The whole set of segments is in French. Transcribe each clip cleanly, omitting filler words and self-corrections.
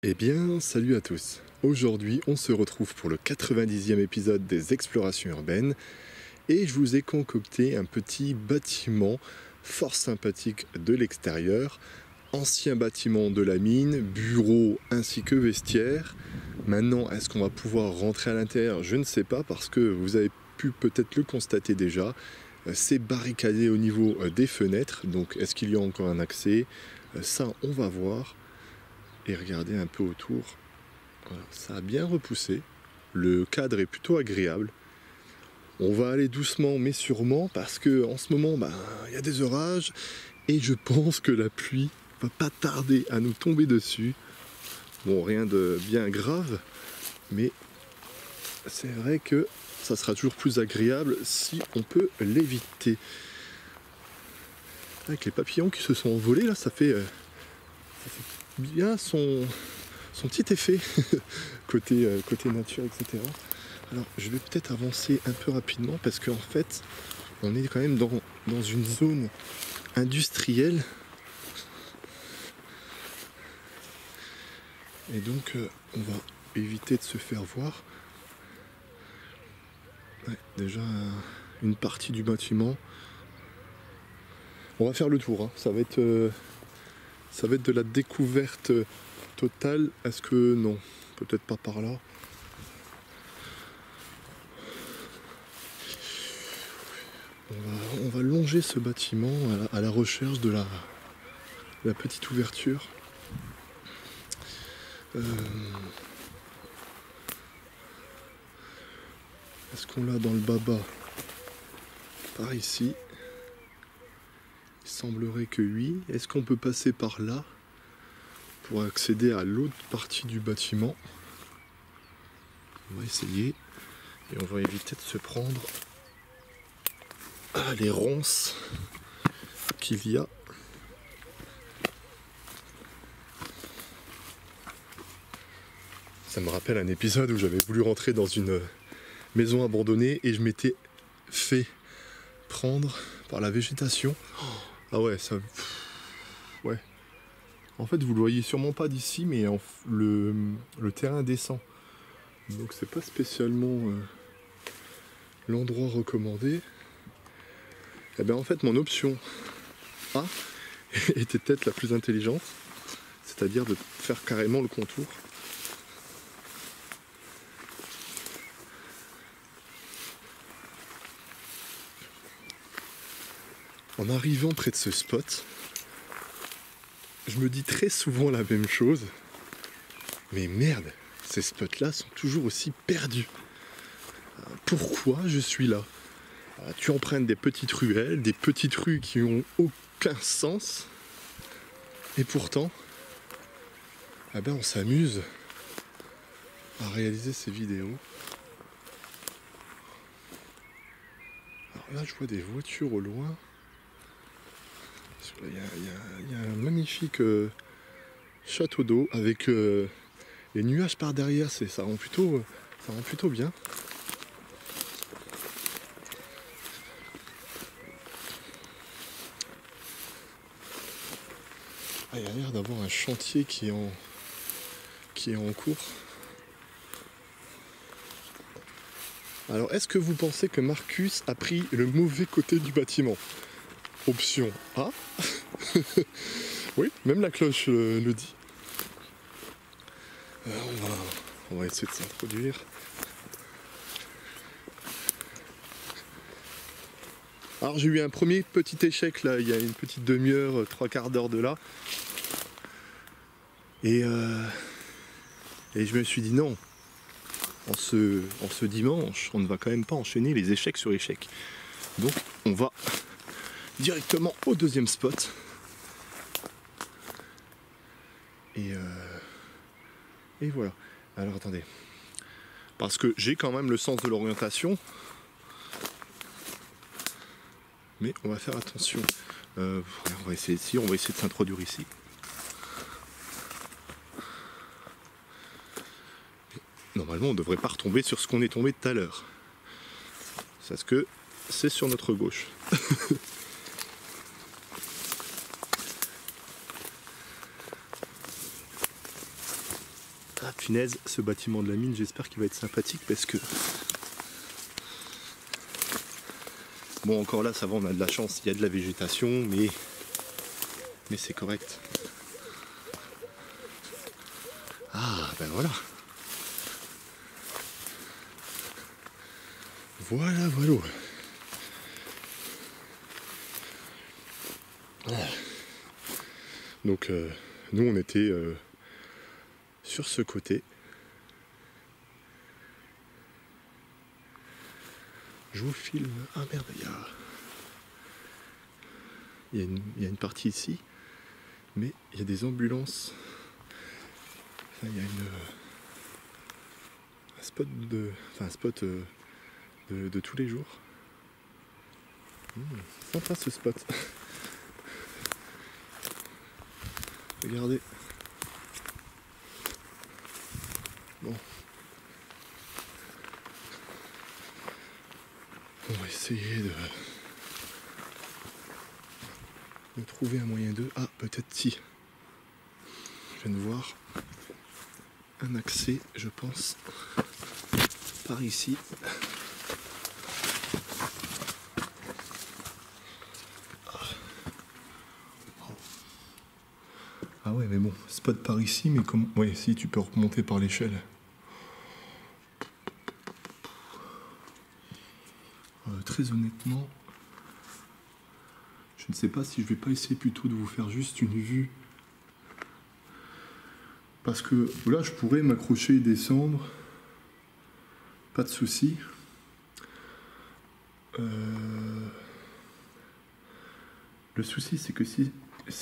Eh bien, salut à tous. Aujourd'hui, on se retrouve pour le 90e épisode des Explorations urbaines et je vous ai concocté un petit bâtiment fort sympathique de l'extérieur, ancien bâtiment de la mine, bureau ainsi que vestiaire. Maintenant, est-ce qu'on va pouvoir rentrer à l'intérieur? Je ne sais pas parce que vous avez pu peut-être le constater déjà. C'est barricadé au niveau des fenêtres, donc est-ce qu'il y a encore un accès? Ça, on va voir. Et regardez un peu autour. Voilà, ça a bien repoussé. Le cadre est plutôt agréable. On va aller doucement mais sûrement parce que en ce moment, il y a des orages et je pense que la pluie va pas tarder à nous tomber dessus. Bon, rien de bien grave, mais c'est vrai que ça sera toujours plus agréable si on peut l'éviter. Avec les papillons qui se sont envolés là, ça fait bien son petit effet côté nature, etc. Alors je vais peut-être avancer un peu rapidement parce qu'en fait on est quand même dans une zone industrielle et donc on va éviter de se faire voir. Ouais, déjà une partie du bâtiment. On va faire le tour, hein. Ça va être de la découverte totale. Est-ce que non? Peut-être pas par là. On va longer ce bâtiment à la recherche de la petite ouverture. Est-ce qu'on l'a dans le baba? Par ici. Il semblerait que oui. Est-ce qu'on peut passer par là pour accéder à l'autre partie du bâtiment? On va essayer. Et on va éviter de se prendre les ronces qu'il y a. Ça me rappelle un épisode où j'avais voulu rentrer dans une maison abandonnée et je m'étais fait prendre par la végétation. Ah ouais, ça... Ouais. En fait, vous le voyez sûrement pas d'ici, mais le terrain descend. Donc c'est pas spécialement l'endroit recommandé. Et bien en fait, mon option A était peut-être la plus intelligente, c'est-à-dire de faire carrément le contour. En arrivant près de ce spot, je me dis très souvent la même chose. Mais merde, ces spots-là sont toujours aussi perdus. Pourquoi je suis là? Tu empruntes des petites ruelles, des petites rues qui n'ont aucun sens. Et pourtant, on s'amuse à réaliser ces vidéos. Alors là, je vois des voitures au loin. Il y a un magnifique château d'eau avec les nuages par derrière. Ça rend plutôt bien. Il y a l'air d'avoir un chantier qui est en cours. Alors, est-ce que vous pensez que Marcus a pris le mauvais côté du bâtiment? Option A. Oui, même la cloche le dit. On va essayer de s'introduire. Alors j'ai eu un premier petit échec là, il y a une petite demi-heure, 3/4 d'heure de là. Et je me suis dit non, en ce dimanche, on ne va quand même pas enchaîner les échecs sur échecs. Donc on va directement au deuxième spot. Et voilà. Alors attendez. Parce que j'ai quand même le sens de l'orientation. Mais on va faire attention. On va essayer de s'introduire ici. Normalement, on ne devrait pas retomber sur ce qu'on est tombé tout à l'heure. Parce que c'est sur notre gauche. Ah punaise, ce bâtiment de la mine, j'espère qu'il va être sympathique parce que... Bon, encore là, ça va, on a de la chance, il y a de la végétation, mais c'est correct. Ah, ben voilà. Voilà, voilà. Donc, nous, on était sur ce côté. Je vous filme. Ah merde, il y a une partie ici, mais il y a des ambulances. Enfin, il y a un spot de tous les jours. Sympa ce spot. Regardez. Bon. On va essayer de trouver un moyen de... Ah, peut-être si. Je viens de voir un accès, je pense, par ici. Ah ouais, mais bon, spot par ici, mais comment... Ouais, si, tu peux remonter par l'échelle. Très honnêtement, je ne sais pas si je vais pas essayer plutôt de vous faire juste une vue. Parce que là, je pourrais m'accrocher et descendre. Pas de souci. Le souci, c'est que si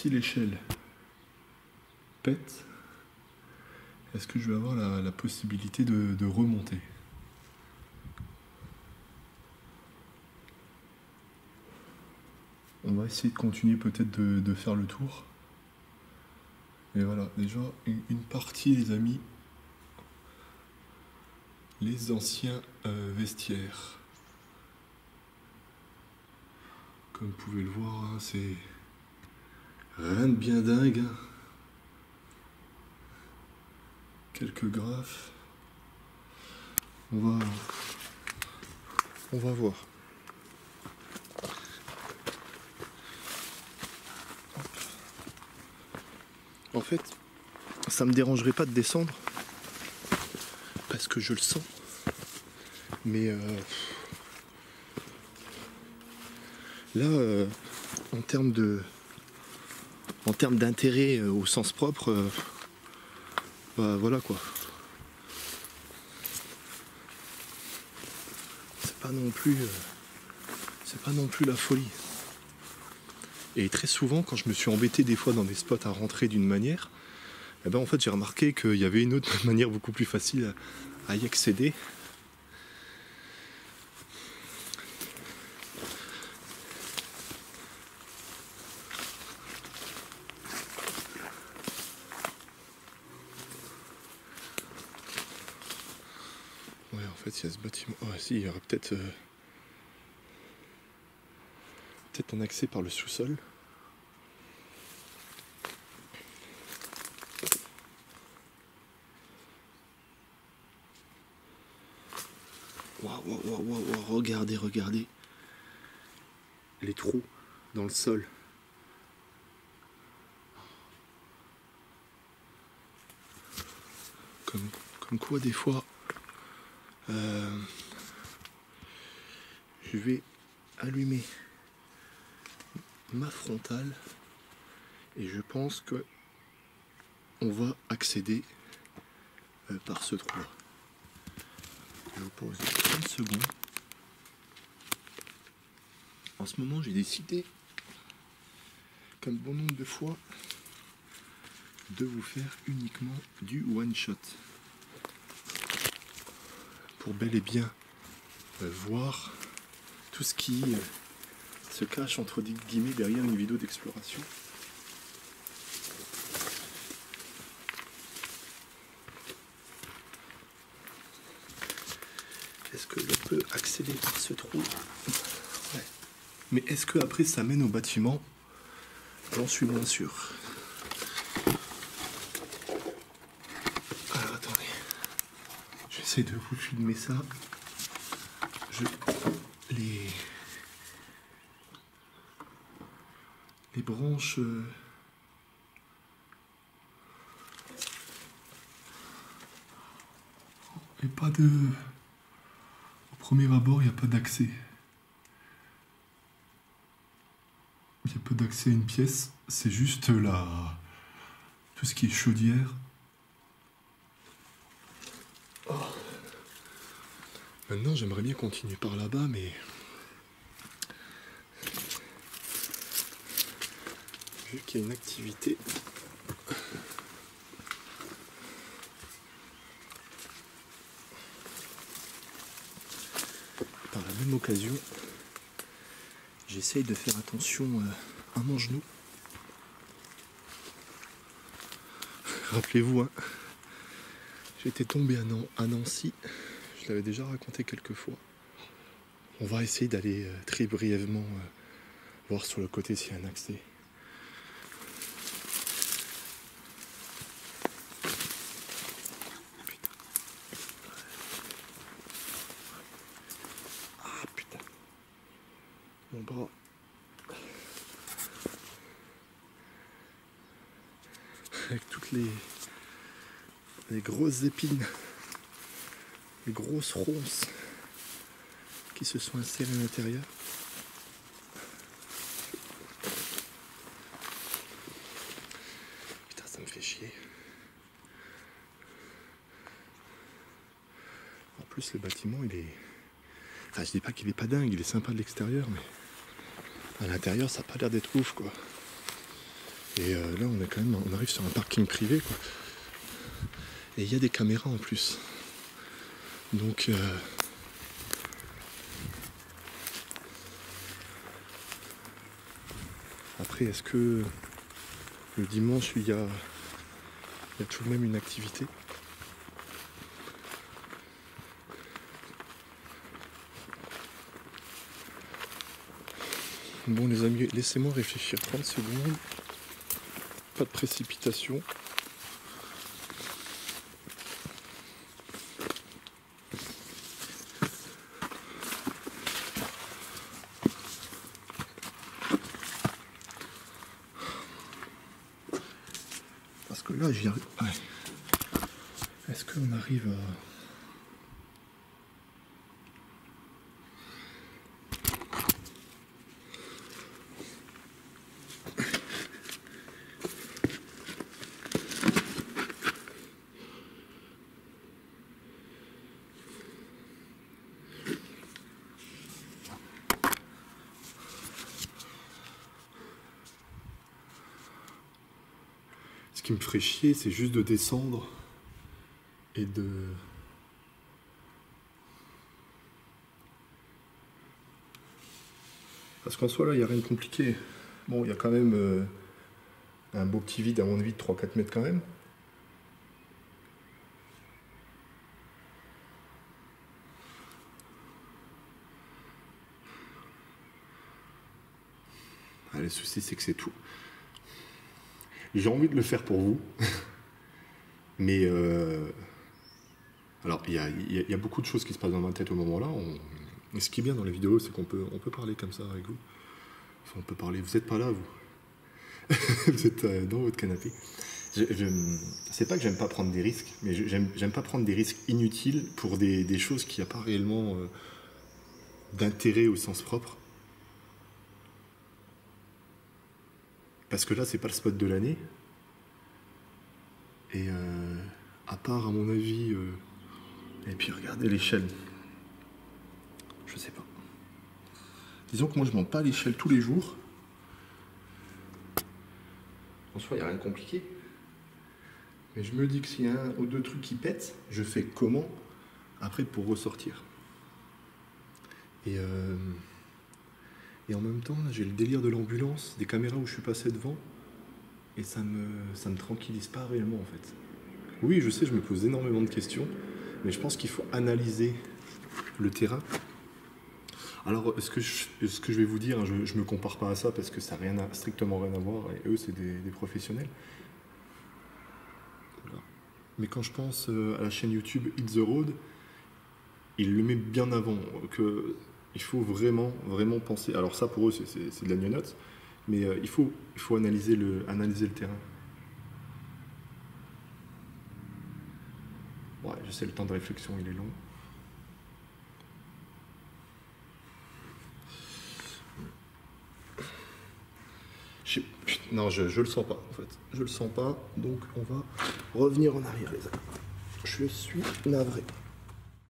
l'échelle pète, est-ce que je vais avoir la possibilité de remonter ? On va essayer de continuer peut-être de faire le tour. Et voilà, déjà une partie, les amis, les anciens vestiaires. Comme vous pouvez le voir, hein, c'est rien de bien dingue. Hein. Quelques graphes. On va voir. En fait, ça me dérangerait pas de descendre parce que je le sens. Mais là, en termes d'intérêt au sens propre, bah voilà quoi. C'est pas non plus la folie. Et très souvent, quand je me suis embêté des fois dans des spots à rentrer d'une manière, eh ben en fait j'ai remarqué qu'il y avait une autre manière beaucoup plus facile à y accéder. Ouais, en fait, il y a ce bâtiment. Ah, si, il y aurait peut-être un accès par le sous-sol. Waouh, regardez. Les trous dans le sol. Comme quoi, des fois, je vais allumer ma frontale et je pense que on va accéder par ce trou là. Je vous pose 30 secondes. En ce moment, j'ai décidé, comme bon nombre de fois, de vous faire uniquement du one shot pour bel et bien voir tout ce qui se cache entre guillemets derrière une vidéo d'exploration. Est-ce que je peux accéder par ce trou? Ouais. Mais est-ce que après ça mène au bâtiment? J'en suis moins sûr. Alors attends. J'essaie de vous filmer ça. Les branches... et pas de... Au premier abord, il n'y a pas d'accès. Il n'y a pas d'accès à une pièce. C'est juste tout ce qui est chaudière. Oh. Maintenant, j'aimerais bien continuer par là-bas, mais... vu qu'il y a une activité... Par la même occasion, j'essaye de faire attention à mon genou. Rappelez-vous, hein, j'étais tombé à Nancy, je l'avais déjà raconté quelques fois. On va essayer d'aller très brièvement voir sur le côté s'il y a un accès. Ah putain, mon bras. Avec toutes les grosses épines, les grosses ronces qui se sont insérées à l'intérieur. Putain, ça me fait chier. En plus, le bâtiment, il est... Enfin, je dis pas qu'il est pas dingue, il est sympa de l'extérieur, mais à l'intérieur, ça n'a pas l'air d'être ouf, quoi. Et là, on arrive sur un parking privé, quoi. Et il y a des caméras en plus. Donc, après, est-ce que le dimanche, il y a tout de même une activité? Bon, les amis, laissez-moi réfléchir 30 secondes. Pas de précipitation. Parce que là, j'y arrive. Ouais. Est-ce qu'on arrive à... Ce qui me ferait chier, c'est juste de descendre et de... Parce qu'en soi, là, il n'y a rien de compliqué. Bon, il y a quand même un beau petit vide, à mon avis, de 3-4 mètres quand même. Ah, le souci, c'est que c'est tout. J'ai envie de le faire pour vous. Mais... Alors, il y a beaucoup de choses qui se passent dans ma tête au moment-là. Et ce qui est bien dans les vidéos, c'est qu'on peut parler comme ça avec vous. Enfin, on peut parler... Vous n'êtes pas là, vous. Vous êtes dans votre canapé. C'est pas que j'aime pas prendre des risques, mais j'aime pas prendre des risques inutiles pour des choses qui n'ont pas réellement d'intérêt au sens propre. Parce que là, c'est pas le spot de l'année. Et à part, à mon avis... Et puis regardez l'échelle. Je sais pas. Disons que moi, je monte pas à l'échelle tous les jours. En soi, il n'y a rien de compliqué. Mais je me dis que s'il y a un ou deux trucs qui pètent, je fais comment après pour ressortir. Et en même temps, j'ai le délire de l'ambulance, des caméras où je suis passé devant. Et ça me tranquillise pas réellement, en fait. Oui, je sais, je me pose énormément de questions. Mais je pense qu'il faut analyser le terrain. Alors, ce que je vais vous dire, hein, je ne me compare pas à ça parce que ça n'a strictement rien à voir. Et eux, c'est des professionnels. Voilà. Mais quand je pense à la chaîne YouTube Hit the Road, il le met bien avant. Il faut vraiment, vraiment penser. Alors ça, pour eux, c'est de la gnognotte, mais il faut analyser le terrain. Ouais, je sais, le temps de réflexion, il est long. Non, je le sens pas, en fait. Je le sens pas, donc on va revenir en arrière, les amis. Je suis navré.